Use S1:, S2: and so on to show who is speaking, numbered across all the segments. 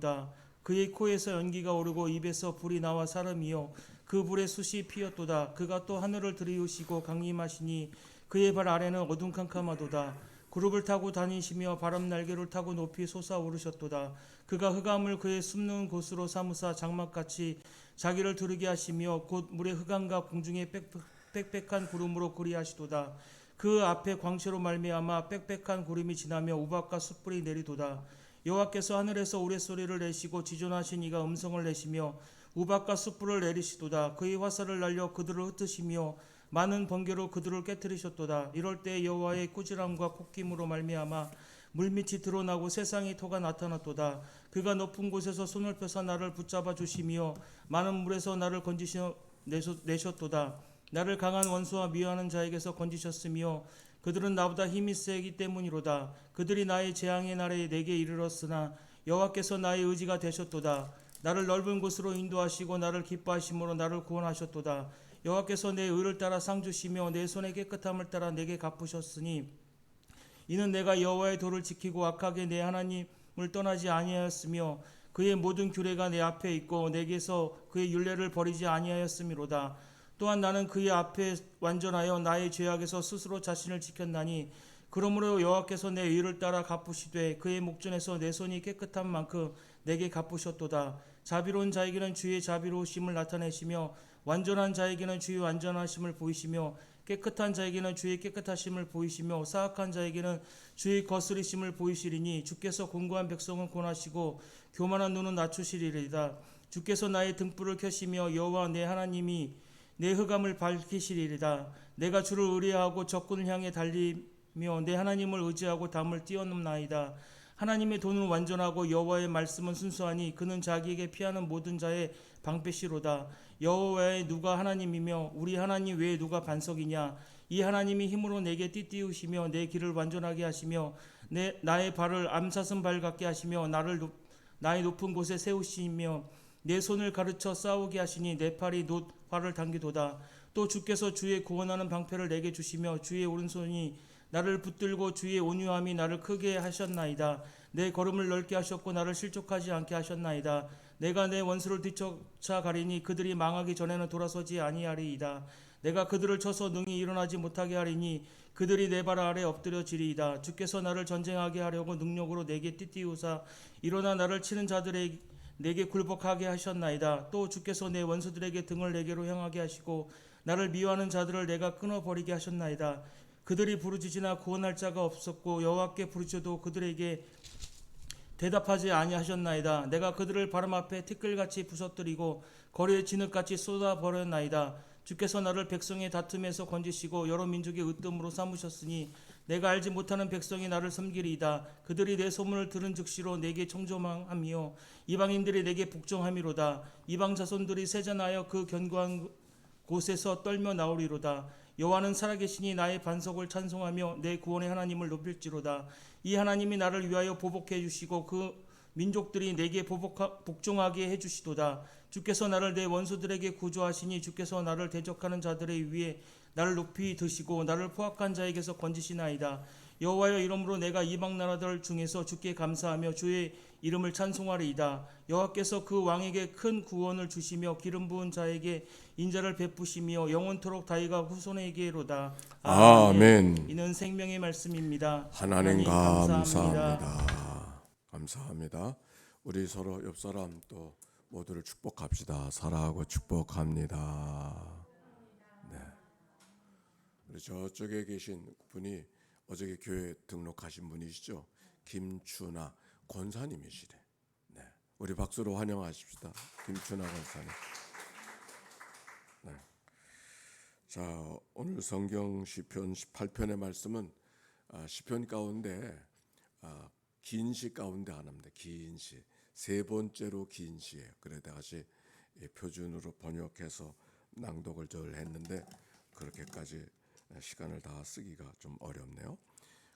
S1: 보이도다. 그의 코에서 연기가 오르고 입에서 불이 나와 사름이요 그 불에 숯이 피었도다. 그가 또 하늘을 들이우시고 강림하시니 그의 발 아래는 어둠캄캄하도다. 구름을 타고 다니시며 바람 날개를 타고 높이 솟아오르셨도다. 그가 흑암을 그의 숨는 곳으로 삼으사 장막같이 자기를 두르게 하시며 곧 물의 흑암과 공중의 빽빽한 구름으로 그리하시도다. 그 앞에 광채로 말미암아 빽빽한 구름이 지나며 우박과 숯불이 내리도다. 여호와께서 하늘에서 우레소리를 내시고 지존하신 이가 음성을 내시며 우박과 숯불을 내리시도다. 그의 화살을 날려 그들을 흩으시며 많은 번개로 그들을 깨뜨리셨도다. 이럴 때 여호와의 꾸지람과 콧김으로 말미암아 물밑이 드러나고 세상의 토가 나타났도다. 그가 높은 곳에서 손을 펴서 나를 붙잡아 주시며 많은 물에서 나를 건지셔 내셨도다. 나를 강한 원수와 미워하는 자에게서 건지셨으며 그들은 나보다 힘이 세기 때문이로다. 그들이 나의 재앙의 날에 내게 이르렀으나 여호와께서 나의 의지가 되셨도다. 나를 넓은 곳으로 인도하시고 나를 기뻐하심으로 나를 구원하셨도다. 여호와께서 내 의를 따라 상 주시며 내 손의 깨끗함을 따라 내게 갚으셨으니 이는 내가 여호와의 도를 지키고 악하게 내 하나님을 떠나지 아니하였으며 그의 모든 규례가 내 앞에 있고 내게서 그의 율례를 버리지 아니하였음이로다. 또한 나는 그의 앞에 완전하여 나의 죄악에서 스스로 자신을 지켰나니 그러므로 여호와께서 내 의를 따라 갚으시되 그의 목전에서 내 손이 깨끗한 만큼 내게 갚으셨도다. 자비로운 자에게는 주의 자비로우심을 나타내시며 완전한 자에게는 주의 완전하심을 보이시며 깨끗한 자에게는 주의 깨끗하심을 보이시며 사악한 자에게는 주의 거스리심을 보이시리니 주께서 공고한 백성은 권하시고 교만한 눈은 낮추시리이다. 주께서 나의 등불을 켜시며 여호와 내 하나님이 내 흑암을 밝히시리이다. 내가 주를 의뢰하고 적군을 향해 달리며 내 하나님을 의지하고 담을 뛰어넘나이다. 하나님의 도는 완전하고 여호와의 말씀은 순수하니 그는 자기에게 피하는 모든 자의 방패시로다. 여호와 외에 누가 하나님이며 우리 하나님 외에 누가 반석이냐. 이 하나님이 힘으로 내게 띠띠우시며 내 길을 완전하게 하시며 나의 발을 암사슴 발 같게 하시며 나의 높은 곳에 세우시며 내 손을 가르쳐 싸우게 하시니 내 팔이 활을 당기도다. 또 주께서 주의 구원하는 방패를 내게 주시며 주의 오른손이 나를 붙들고 주의 온유함이 나를 크게 하셨나이다. 내 걸음을 넓게 하셨고 나를 실족하지 않게 하셨나이다. 내가 내 원수를 뒤쫓아 가리니 그들이 망하기 전에는 돌아서지 아니하리이다. 내가 그들을 쳐서 능히 일어나지 못하게 하리니 그들이 내 발 아래 엎드려지리이다. 주께서 나를 전쟁하게 하려고 능력으로 내게 띠띠우사 일어나 나를 치는 자들의 내게 굴복하게 하셨나이다. 또 주께서 내 원수들에게 등을 내게로 향하게 하시고 나를 미워하는 자들을 내가 끊어버리게 하셨나이다. 그들이 부르짖으나 구원할 자가 없었고 여호와께 부르짖어도 그들에게 대답하지 아니하셨나이다. 내가 그들을 바람 앞에 티끌같이 부서뜨리고 거리에 진흙같이 쏟아버렸나이다. 주께서 나를 백성의 다툼에서 건지시고 여러 민족의 으뜸으로 삼으셨으니 내가 알지 못하는 백성이 나를 섬기리이다. 그들이 내 소문을 들은 즉시로 내게 청조망하며 이방인들이 내게 복종함이로다. 이방 자손들이 세잔하여 그 견고한 곳에서 떨며 나오리로다. 여호와는 살아계시니 나의 반석을 찬송하며 내 구원의 하나님을 높일지로다. 이 하나님이 나를 위하여 보복해 주시고 그 민족들이 내게 복종하게 해주시도다. 주께서 나를 내 원수들에게 구조하시니 주께서 나를 대적하는 자들의 위에 나를 높이 드시고 나를 포악한 자에게서 건지시나이다. 여호와여 이러므로 내가 이방 나라들 중에서 주께 감사하며 주의 이름을 찬송하리이다. 여호와께서 그 왕에게 큰 구원을 주시며 기름 부은 자에게 인자를 베푸시며 영원토록 다윗과 후손에게로다.
S2: 아멘.
S1: 이는 생명의 말씀입니다.
S2: 하나님 감사합니다. 감사합니다. 우리 서로 옆 사람 또 모두를 축복합시다. 사랑하고 축복합니다. 네. 우리 저쪽에 계신 분이 어저께 교회 등록하신 분이시죠? 김춘아 권사님이시래. 네. 우리 박수로 환영하십시다. 김춘아 권사님. 네. 자, 오늘 성경 시편 18편의 말씀은 시편 가운데 긴 시 가운데 하나입니다. 긴 시. 세 번째로 긴 시예요. 그래 다시 표준으로 번역해서 낭독을 절 했는데 그렇게까지 시간을 다 쓰기가 좀 어렵네요.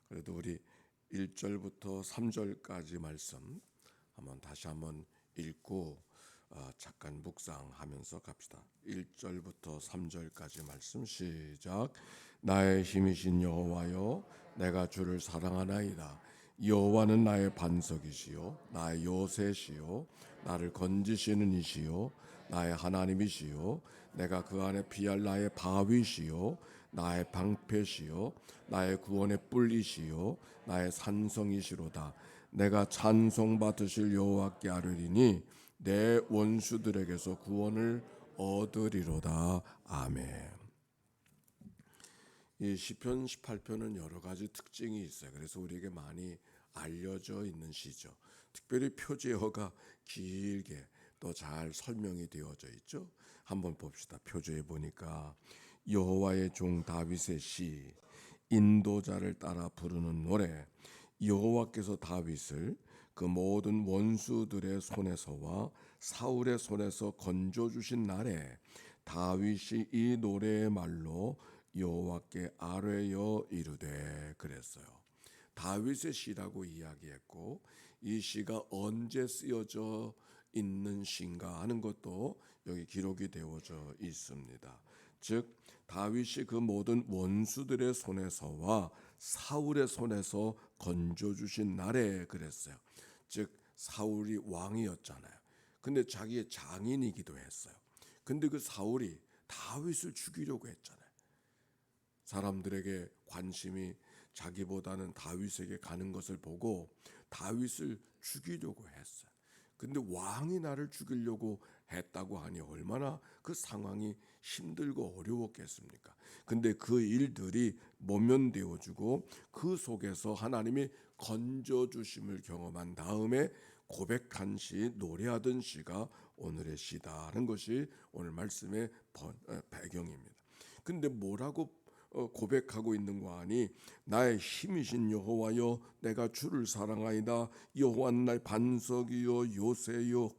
S2: 그래도 우리 1절부터 3절까지 말씀 다시 한번 읽고 잠깐 묵상하면서 갑시다. 1절부터 3절까지 말씀 시작. 나의 힘이신 여호와여 내가 주를 사랑하나이다. 여호와는 나의 반석이시요 나의 요새시요 나를 건지시는 이시요 나의 하나님이시요 내가 그 안에 피할 나의 바위시요 나의 방패시요 나의 구원의 뿔이시요 나의 산성이시로다. 내가 찬송 받으실 여호와께 아뢰리니 내 원수들에게서 구원을 얻으리로다. 아멘. 이 시편 18편은 여러 가지 특징이 있어요. 그래서 우리에게 많이 알려져 있는 시죠. 특별히 표제어가 길게 또 잘 설명이 되어져 있죠. 한번 봅시다. 표제에 보니까 여호와의 종 다윗의 시, 인도자를 따라 부르는 노래, 여호와께서 다윗을 그 모든 원수들의 손에서와 사울의 손에서 건져 주신 날에 다윗이 이 노래의 말로 여호와께 아뢰어 이르되 그랬어요. 다윗의 시라고 이야기했고 이 시가 언제 쓰여져 있는 시인가 하는 것도 여기 기록이 되어져 있습니다. 즉 다윗이 그 모든 원수들의 손에서와 사울의 손에서 건져 주신 날에 그랬어요. 즉 사울이 왕이었잖아요. 근데 자기의 장인이기도 했어요. 근데 그 사울이 다윗을 죽이려고 했잖아요. 사람들에게 관심이 자기보다는 다윗에게 가는 것을 보고 다윗을 죽이려고 했어요. 근데 왕이 나를 죽이려고 했다고 하니 얼마나 그 상황이 힘들고 어려웠겠습니까? 근데 그 일들이 모면되어지고 그 속에서 하나님이 건져주심을 경험한 다음에 고백한 시, 노래하던 시가 오늘의 시다는 것이 오늘 말씀의 배경입니다. 근데 뭐라고 고백하고 있는 거 아니? 나의 힘이신 여호와여 내가 주를 사랑하이다. 여호와는 나의 반석이요 요새요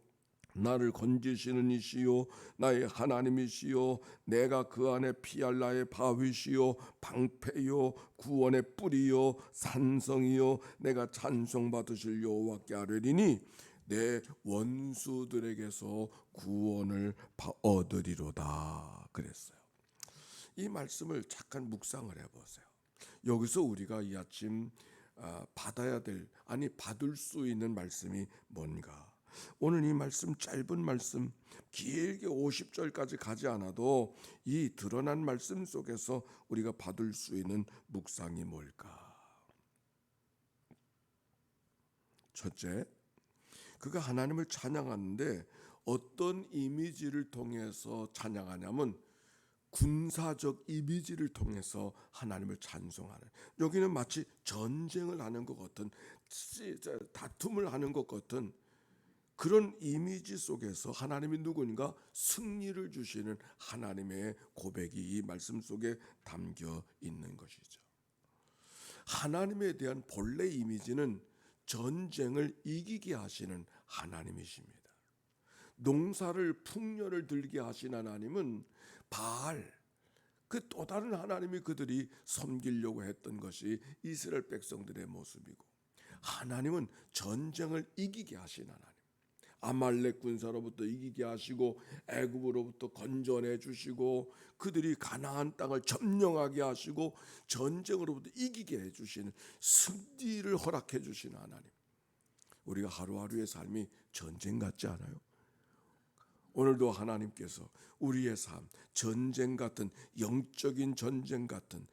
S2: 나를 건지시는 이시요 나의 하나님이시요 내가 그 안에 피할 나의 바위시요 방패요 구원의 뿔이요 산성이요 내가 찬송받으실 여호와께 아뢰리니 내 원수들에게서 구원을 얻으리로다 그랬어요. 이 말씀을 잠깐 묵상을 해보세요. 여기서 우리가 이 아침 받아야 될 받을 수 있는 말씀이 뭔가? 오늘 이 말씀 짧은 말씀 길게 50절까지 가지 않아도 이 드러난 말씀 속에서 우리가 받을 수 있는 묵상이 뭘까? 첫째, 그가 하나님을 찬양하는데 어떤 이미지를 통해서 찬양하냐면 군사적 이미지를 통해서 하나님을 찬송하는, 여기는 마치 전쟁을 하는 것 같은, 다툼을 하는 것 같은 그런 이미지 속에서 하나님이 누군가 승리를 주시는 하나님의 고백이 이 말씀 속에 담겨 있는 것이죠. 하나님에 대한 본래 이미지는 전쟁을 이기게 하시는 하나님이십니다. 농사를 풍년을 들게 하신 하나님은 바알, 그 또 다른 하나님이 그들이 섬기려고 했던 것이 이스라엘 백성들의 모습이고, 하나님은 전쟁을 이기게 하신 하나님, 아말렉 군사로부터 이기게 하시고 애굽으로부터 건져내 주시고 그들이 가나안 땅을 점령하게 하시고 전쟁으로부터 이기게 해주시는, 승리를 허락해 주시는 하나님. 우리가 하루하루의 삶이 전쟁 같지 않아요? 오늘도 하나님께서 우리의 삶, 전쟁 같은, 영적인 전쟁 같은,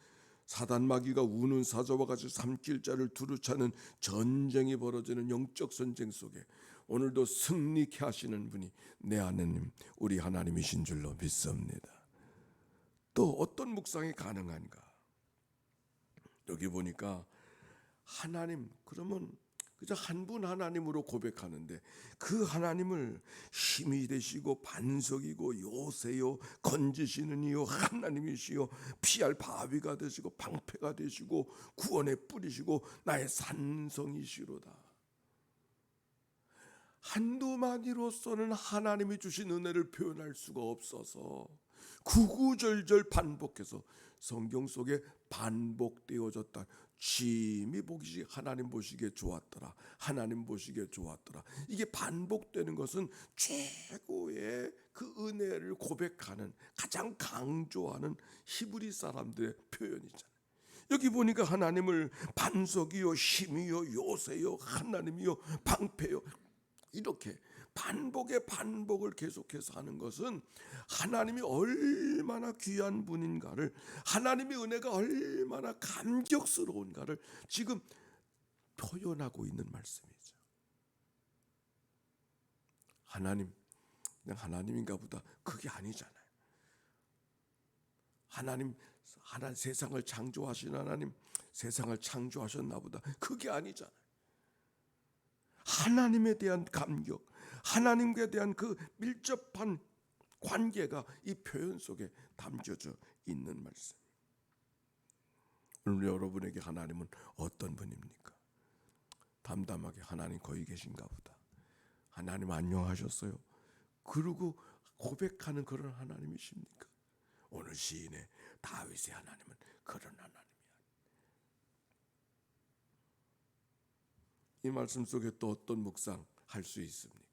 S2: 사단 마귀가 우는 사자와 같이 삼킬자를 두루차는 전쟁이 벌어지는 영적 전쟁 속에 오늘도 승리케 하시는 분이 내 하나님, 우리 하나님이신 줄로 믿습니다. 또 어떤 묵상이 가능한가? 여기 보니까 하나님, 그러면 그저 한 분 하나님으로 고백하는데 그 하나님을 힘이 되시고 반석이고 요새요 건지시는 이요 하나님이시요 피할 바위가 되시고 방패가 되시고 구원의 뿔이시고 나의 산성이시로다. 한두마디로서는 하나님이 주신 은혜를 표현할 수가 없어서 구구절절 반복해서 성경 속에 반복되어졌다. 심히 보기 하나님 보시기에 좋았더라. 하나님 보시기에 좋았더라. 이게 반복되는 것은 최고의 그 은혜를 고백하는 가장 강조하는 히브리 사람들의 표현이잖아요. 여기 보니까 하나님을 반석이요 힘이요 요새요 하나님이요 방패요 이렇게 반복의 반복을 계속해서 하는 것은 하나님이 얼마나 귀한 분인가를, 하나님의 은혜가 얼마나 감격스러운가를 지금 표현하고 있는 말씀이죠. 하나님, 그냥 하나님인가 보다. 그게 아니잖아요. 하나님 세상을 창조하신 하나님, 세상을 창조하셨나 보다. 그게 아니잖아요. 하나님에 대한 감격, 하나님께 대한 그 밀접한 관계가 이 표현 속에 담겨져 있는 말씀. 오늘 여러분에게 하나님은 어떤 분입니까? 담담하게 하나님 거기 계신가 보다. 하나님 안녕하셨어요. 그러고 고백하는 그런 하나님이십니까? 오늘 시인의 다윗의 하나님은 그런 하나님이야. 이 말씀 속에 또 어떤 묵상 할 수 있습니까?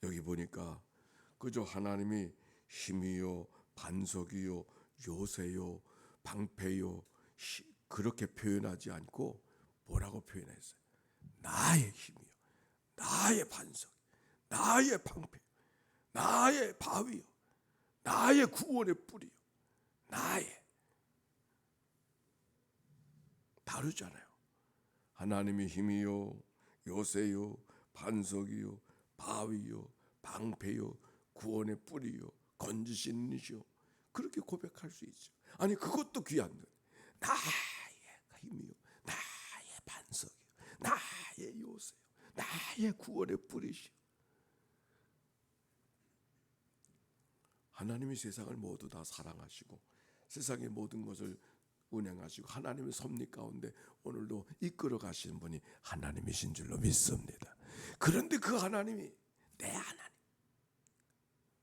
S2: 여기 보니까 그저 하나님이 힘이요 반석이요 요새요 방패요 그렇게 표현하지 않고 뭐라고 표현했어요? 나의 힘이요, 나의 반석, 나의 방패, 나의 바위요, 나의 구원의 뿌리요, 나의. 다르잖아요. 하나님이 힘이요 요새요 반석이요 바위요 방패요 구원의 뿌리요 건지시는 이시요, 그렇게 고백할 수 있죠. 아니 그것도 귀한 거예요. 나의 힘이요 나의 반석이요 나의 요새요 나의 구원의 뿌리시요. 하나님이 세상을 모두 다 사랑하시고 세상의 모든 것을 운행하시고 하나님의 섭리 가운데 오늘도 이끌어 가시는 분이 하나님이신 줄로 믿습니다. 그런데 그 하나님이 내 하나님,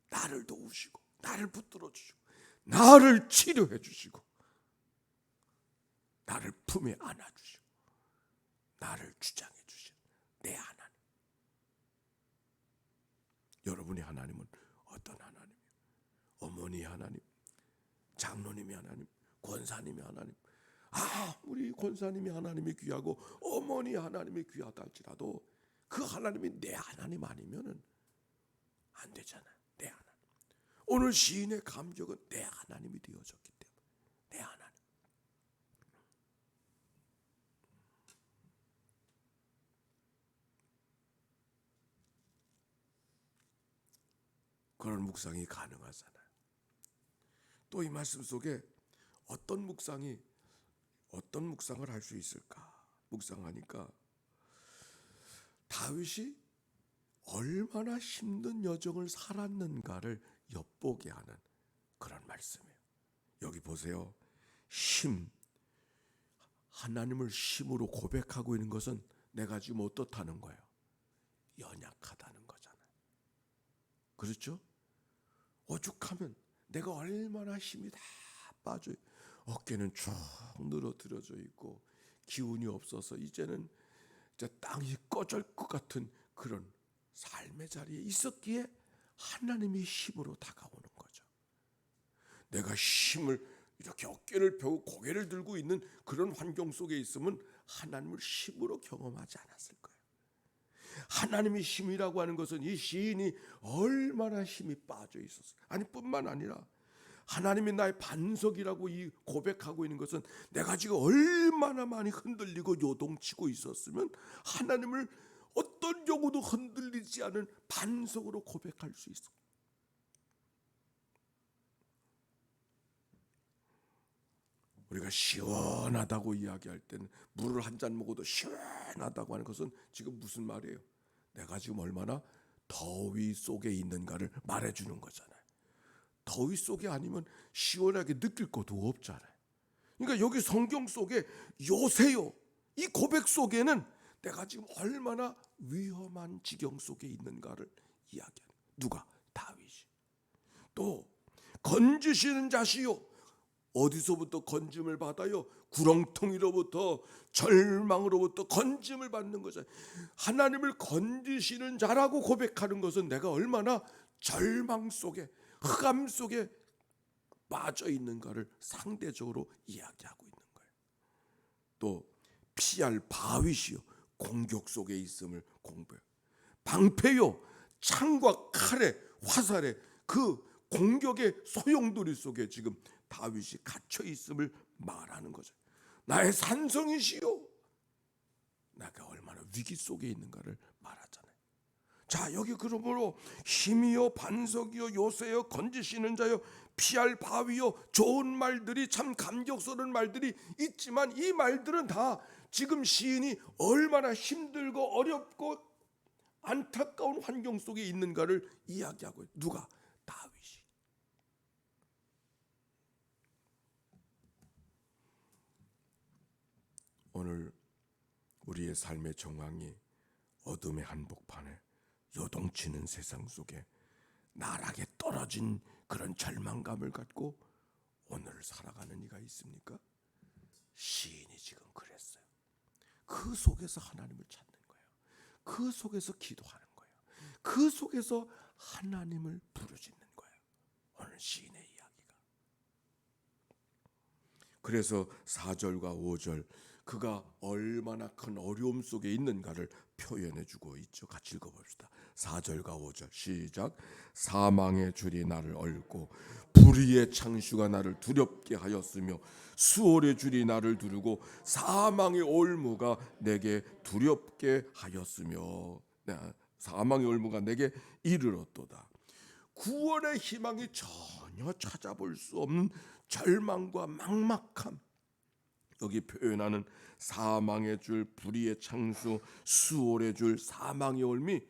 S2: 나를 도우시고 나를 붙들어 주시고 나를 치료해 주시고 나를 품에 안아 주시고 나를 주장해 주신 내 하나님. 여러분의 하나님은 어떤 하나님이에요? 어머니 하나님, 장로님이 하나님, 권사님이 하나님. 우리 권사님이 하나님이 귀하고 어머니 하나님이 귀하다 할지라도 그 하나님이 내 하나님 아니면은 안 되잖아요. 내 하나님. 오늘 시인의 감격은 내 하나님이 되어졌기 때문에 내 하나님. 그런 묵상이 가능하잖아요. 또 이 말씀 속에 어떤 묵상을 할 수 있을까? 묵상하니까 다윗이 얼마나 힘든 여정을 살았는가를 엿보게 하는 그런 말씀이에요. 여기 보세요. 하나님을 힘으로 고백하고 있는 것은 내가 지금 어떻다는 거예요? 연약하다는 거잖아요. 그렇죠? 오죽하면 내가 얼마나 힘이 다 빠져, 어깨는 쭉 늘어뜨려져 있고 기운이 없어서 이제는 땅이 꺼질 것 같은 그런 삶의 자리에 있었기에 하나님이 힘으로 다가오는 거죠. 내가 힘을 이렇게 어깨를 펴고 고개를 들고 있는 그런 환경 속에 있으면 하나님을 힘으로 경험하지 않았을 거예요. 하나님의 힘이라고 하는 것은 이 시인이 얼마나 힘이 빠져 있었어요. 아니 뿐만 아니라 하나님이 나의 반석이라고 이 고백하고 있는 것은 내가 지금 얼마나 많이 흔들리고 요동치고 있었으면 하나님을 어떤 경우도 흔들리지 않은 반석으로 고백할 수 있어. 우리가 시원하다고 이야기할 때는 물을 한 잔 먹어도 시원하다고 하는 것은 지금 무슨 말이에요? 내가 지금 얼마나 더위 속에 있는가를 말해주는 거잖아요. 더위 속에 아니면 시원하게 느낄 것도 없잖아요. 그러니까 여기 성경 속에 요새요, 이 고백 속에는 내가 지금 얼마나 위험한 지경 속에 있는가를 이야기하는. 누가? 다윗이. 또 건지시는 자시요, 어디서부터 건짐을 받아요? 구렁텅이로부터, 절망으로부터 건짐을 받는 거죠. 하나님을 건지시는 자라고 고백하는 것은 내가 얼마나 절망 속에, 흑암 속에 빠져 있는가를 상대적으로 이야기하고 있는 거예요. 또 피할 바위시요 공격 속에 있음을 공부해요. 방패요 창과 칼에 화살에 그 공격의 소용돌이 속에 지금 다윗이 갇혀 있음을 말하는 거죠. 나의 산성이시요, 내가 얼마나 위기 속에 있는가를 말하잖아요. 자, 여기 그러므로 힘이요 반석이요 요새요 건지시는 자요 피할 바위요, 좋은 말들이, 참 감격스러운 말들이 있지만 이 말들은 다 지금 시인이 얼마나 힘들고 어렵고 안타까운 환경 속에 있는가를 이야기하고 있어요. 누가? 다윗이. 오늘 우리의 삶의 정황이 어둠의 한복판에 요동치는 세상 속에 나락에 떨어진 그런 절망감을 갖고 오늘을 살아가는 이가 있습니까? 시인이 지금 그랬어요. 그 속에서 하나님을 찾는 거예요. 그 속에서 기도하는 거예요. 그 속에서 하나님을 부르짖는 거예요. 오늘 시인의 이야기가. 그래서 4절과 5절 그가 얼마나 큰 어려움 속에 있는가를 표현해주고 있죠. 같이 읽어봅시다. 4절과 5절 시작. 사망의 줄이 나를 얽고 불의의 창수가 나를 두렵게 하였으며 수월의 줄이 나를 두르고 사망의 올무가 내게 두렵게 하였으며 사망의 올무가 내게 이르렀도다. 구원의 희망이 전혀 찾아볼 수 없는 절망과 막막함, 여기 표현하는 사망의 줄, 불의의 창수, 수월의 줄, 사망의 올미,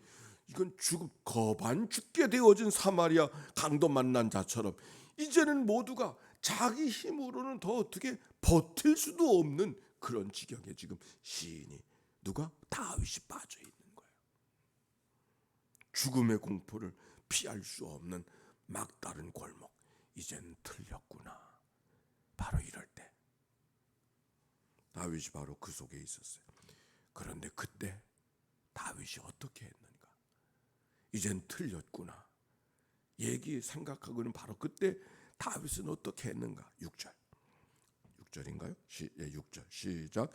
S2: 이건 죽음, 거반 죽게 되어진 사마리아 강도 만난 자처럼 이제는 모두가 자기 힘으로는 더 어떻게 버틸 수도 없는 그런 지경에 지금 시인이, 누가? 다윗이 빠져 있는 거예요. 죽음의 공포를 피할 수 없는 막다른 골목, 이젠 틀렸구나. 바로 이럴 때 다윗이 바로 그 속에 있었어요. 그런데 그때 다윗이 어떻게 했는가? 이젠 틀렸구나. 얘기 생각하고는 바로 그때 다윗은 어떻게 했는가? 6절인가요? 6절 시작.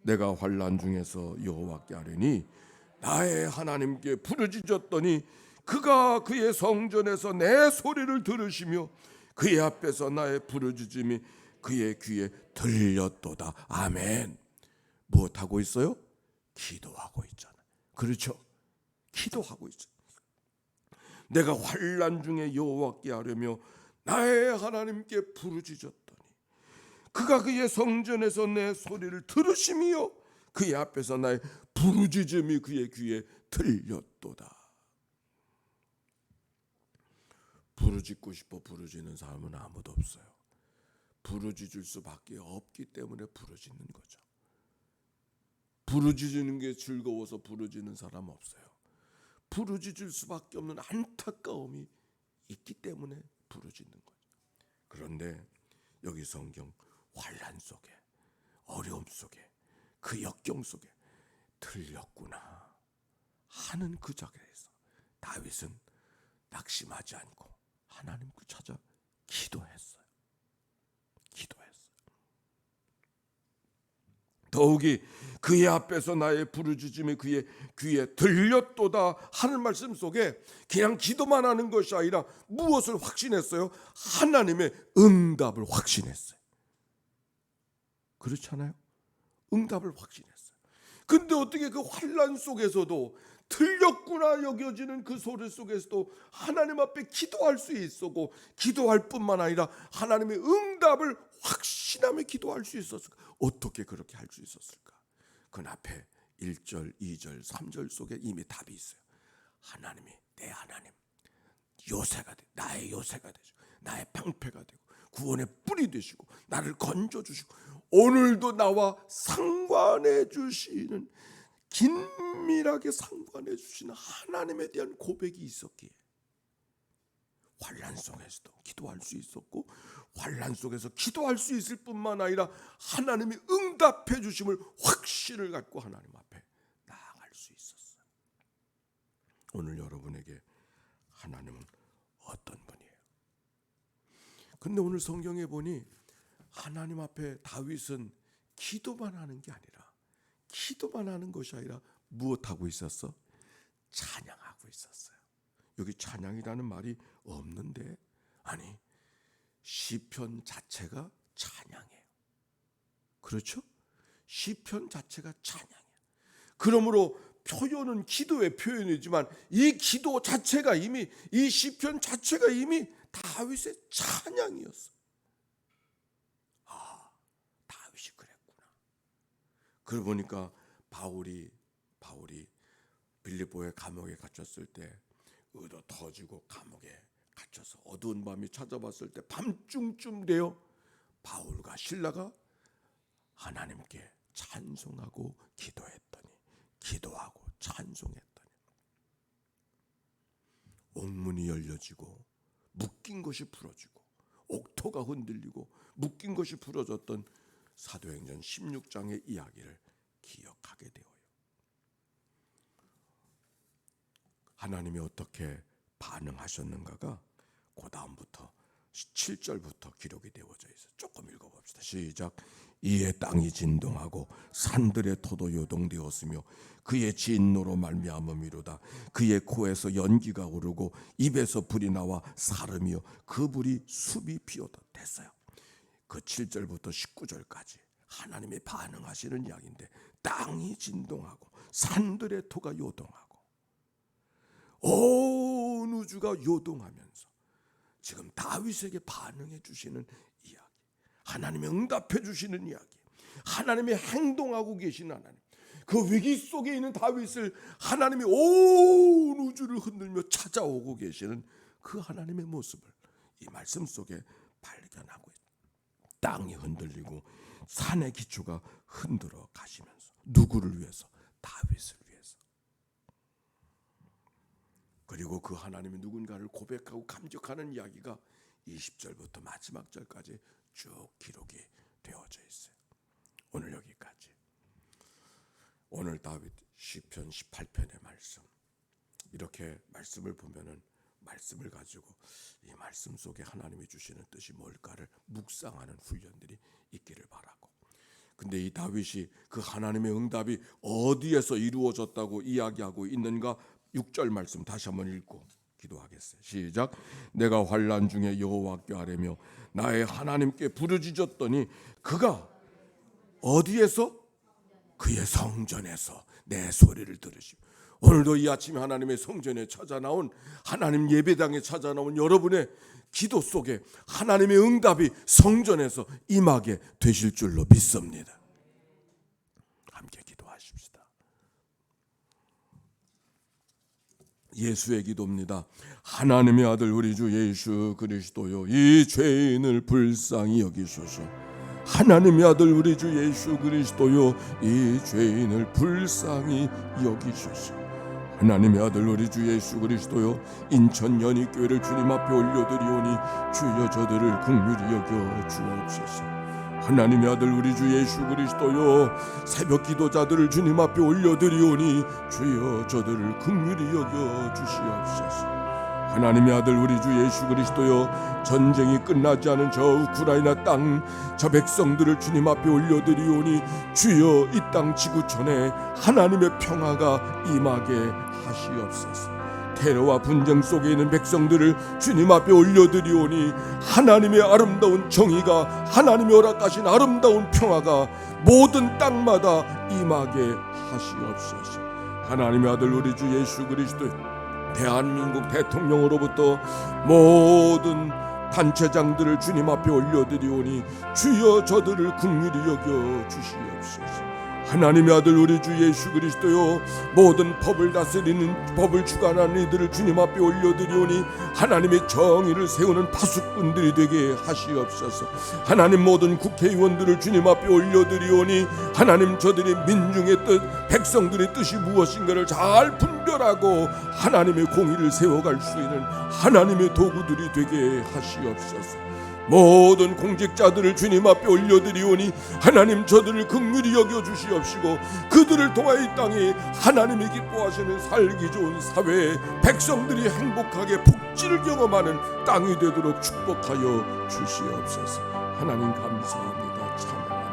S2: 내가 환난 중에서 여호와께 아뢰니 나의 하나님께 부르짖었더니 그가 그의 성전에서 내 소리를 들으시며 그의 앞에서 나의 부르짖음이 그의 귀에 들렸도다. 아멘. 무엇하고 있어요? 기도하고 있잖아요. 그렇죠? 기도하고 있어요. 내가 환난 중에 여호와께 아뢰며 나의 하나님께 부르짖었더니 그가 그의 성전에서 내 소리를 들으시며 그의 앞에서 나의 부르짖음이 그의 귀에 들렸도다. 부르짖고 싶어 부르짖는 사람은 아무도 없어요. 부르짖을 수밖에 없기 때문에 부르짖는 거죠. 부르짖는 게 즐거워서 부르짖는 사람 없어요. 부르짖을 수밖에 없는 안타까움이 있기 때문에 부르짖는 거죠. 그런데 여기 성경 환난 속에, 어려움 속에, 그 역경 속에 들렸구나 하는 그 자리에서 다윗은 낙심하지 않고 하나님을 찾아 기도했어요. 더욱이 그의 앞에서 나의 부르짖음이 그의 귀에 들렸도다 하는 말씀 속에 그냥 기도만 하는 것이 아니라 무엇을 확신했어요? 하나님의 응답을 확신했어요. 그렇잖아요? 응답을 확신했어요. 근데 어떻게 그 환난 속에서도 들렸구나 여겨지는 그 소리 속에서도 하나님 앞에 기도할 수 있었고, 기도할 뿐만 아니라 하나님의 응답을 확신하며 기도할 수 있었을까? 어떻게 그렇게 할 수 있었을까? 그 앞에 1절, 2절, 3절 속에 이미 답이 있어요. 하나님이 내 하나님, 요새가 되, 나의 요새가 되시고 나의 방패가 되고 구원의 뿔이 되시고 나를 건져주시고 오늘도 나와 상관해 주시는, 긴밀하게 상관해 주시는 하나님에 대한 고백이 있었기에 환난 속에서도 기도할 수 있었고, 환난 속에서 기도할 수 있을 뿐만 아니라 하나님이 응답해 주심을 확신을 갖고 하나님 앞에 나아갈 수 있었어요. 오늘 여러분에게 하나님은 어떤 분이에요? 근데 오늘 성경에 보니 하나님 앞에 다윗은 기도만 하는 게 아니라, 기도만 하는 것이 아니라 무엇하고 있었어? 찬양하고 있었어요. 여기 찬양이라는 말이 없는데, 아니 시편 자체가 찬양이에요. 그렇죠? 시편 자체가 찬양이에요. 그러므로 표현은 기도의 표현이지만 이 기도 자체가 이미, 이 시편 자체가 이미 다윗의 찬양이었어요. 아, 다윗이 그랬구나. 그러고 보니까 바울이 빌립보의 감옥에 갇혔을 때 의도 터지고 감옥에 갇혀서 어두운 밤이 찾아봤을 때 밤중쯤 되어 바울과 실라가 하나님께 찬송하고 기도하고 찬송했더니 옥문이 열려지고 묶인 것이 풀어지고 옥토가 흔들리고 묶인 것이 풀어졌던 사도행전 16장의 이야기를 기억하게 되어요. 하나님이 어떻게 반응하셨는가가 그 다음부터 7절부터 기록이 되어져 있어요. 조금 읽어봅시다. 시작. 이에 땅이 진동하고 산들의 토도 요동되었으며 그의 진노로 말미암음이로다. 그의 코에서 연기가 오르고 입에서 불이 나와 사름이요 그 불이 숲이 피어다. 됐어요. 그 7절부터 19절까지 하나님이 반응하시는 이야기인데, 땅이 진동하고 산들의 토가 요동하고 온 우주가 요동하면서 지금 다윗에게 반응해 주시는 이야기, 하나님이 응답해 주시는 이야기, 하나님이 행동하고 계신 하나님, 그 위기 속에 있는 다윗을 하나님이 온 우주를 흔들며 찾아오고 계시는 그 하나님의 모습을 이 말씀 속에 발견하고 있습니다. 땅이 흔들리고 산의 기초가 흔들어 가시면서 누구를 위해서? 다윗을 위해서. 그리고 그 하나님이 누군가를 고백하고 감격하는 이야기가 20절부터 마지막 절까지 쭉 기록이 되어져 있어요. 오늘 여기까지. 오늘 다윗 시편 18편의 말씀, 이렇게 말씀을 보면은 말씀을 가지고 이 말씀 속에 하나님이 주시는 뜻이 뭘까를 묵상하는 훈련들이 있기를 바라고, 근데 이 다윗이 그 하나님의 응답이 어디에서 이루어졌다고 이야기하고 있는가? 6절 말씀 다시 한번 읽고 기도하겠어요. 시작. 내가 환난 중에 여호와께 아뢰며 나의 하나님께 부르짖었더니 그가 어디에서? 그의 성전에서 내 소리를 들으시고, 오늘도 이 아침에 하나님의 성전에 찾아 나온, 하나님 예배당에 찾아 나온 여러분의 기도 속에 하나님의 응답이 성전에서 임하게 되실 줄로 믿습니다. 함께 기도하십시다. 예수의 기도입니다. 하나님의 아들 우리 주 예수 그리스도요, 이 죄인을 불쌍히 여기소서. 하나님의 아들 우리 주 예수 그리스도요, 이 죄인을 불쌍히 여기소서. 하나님의 아들 우리 주 예수 그리스도요, 인천 연희교회를 주님 앞에 올려드리오니 주여 저들을 긍휼히 여겨 주옵소서. 하나님의 아들 우리 주 예수 그리스도요, 새벽 기도자들을 주님 앞에 올려드리오니 주여 저들을 긍휼히 여겨 주시옵소서. 하나님의 아들 우리 주 예수 그리스도여, 전쟁이 끝나지 않은 저 우크라이나 땅, 저 백성들을 주님 앞에 올려드리오니 주여 이 땅 지구촌에 하나님의 평화가 임하게 하시옵소서. 테러와 분쟁 속에 있는 백성들을 주님 앞에 올려드리오니 하나님의 아름다운 정의가, 하나님의 허락하신 아름다운 평화가 모든 땅마다 임하게 하시옵소서. 하나님의 아들 우리 주 예수 그리스도, 대한민국 대통령으로부터 모든 단체장들을 주님 앞에 올려드리오니 주여 저들을 긍휼히 여겨 주시옵소서. 하나님의 아들 우리 주 예수 그리스도요, 모든 법을 다스리는, 법을 주관하는 이들을 주님 앞에 올려드리오니 하나님의 정의를 세우는 파수꾼들이 되게 하시옵소서. 하나님 모든 국회의원들을 주님 앞에 올려드리오니 하나님 저들이 민중의 뜻, 백성들의 뜻이 무엇인가를 잘 분별하고 하나님의 공의를 세워갈 수 있는 하나님의 도구들이 되게 하시옵소서. 모든 공직자들을 주님 앞에 올려드리오니 하나님 저들을 긍휼히 여겨 주시옵시고 그들을 통하여 이 땅에 하나님이 기뻐하시는 살기 좋은 사회에 백성들이 행복하게 복지를 경험하는 땅이 되도록 축복하여 주시옵소서. 하나님 감사합니다. 찬양합니다.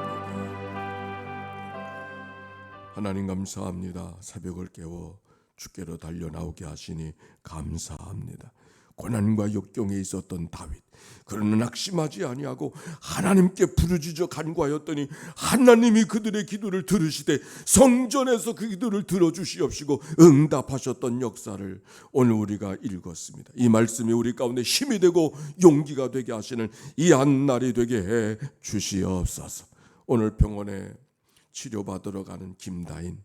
S2: 하나님 감사합니다. 새벽을 깨워 주께로 달려나오게 하시니 감사합니다. 고난과 역경에 있었던 다윗, 그러나 낙심하지 아니하고 하나님께 부르짖어 간구하였더니 하나님이 그들의 기도를 들으시되 성전에서 그 기도를 들어주시옵시고 응답하셨던 역사를 오늘 우리가 읽었습니다. 이 말씀이 우리 가운데 힘이 되고 용기가 되게 하시는 이 한날이 되게 해 주시옵소서. 오늘 병원에 치료받으러 가는 김다인,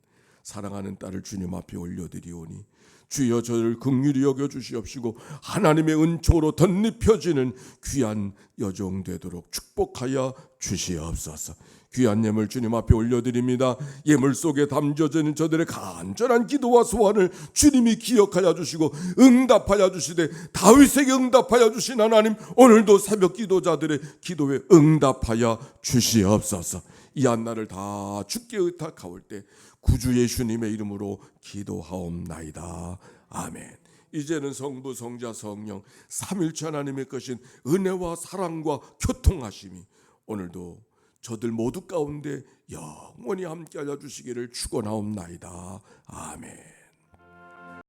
S2: 사랑하는 딸을 주님 앞에 올려드리오니 주여 저를 긍휼히 여겨 주시옵시고 하나님의 은총으로 덧입혀지는 귀한 여종 되도록 축복하여 주시옵소서. 귀한 예물 주님 앞에 올려드립니다. 예물 속에 담겨지는 저들의 간절한 기도와 소원을 주님이 기억하여 주시고 응답하여 주시되 다윗에게 응답하여 주신 하나님, 오늘도 새벽 기도자들의 기도에 응답하여 주시옵소서. 이 한날을 다 주께 의탁하올 때 구주 예수님의 이름으로 기도하옵나이다. 아멘. 이제는 성부, 성자, 성령 삼일체 하나님의 것인 은혜와 사랑과 교통하심이 오늘도 저들 모두 가운데 영원히 함께하여 주시기를 축원하옵나이다. 아멘.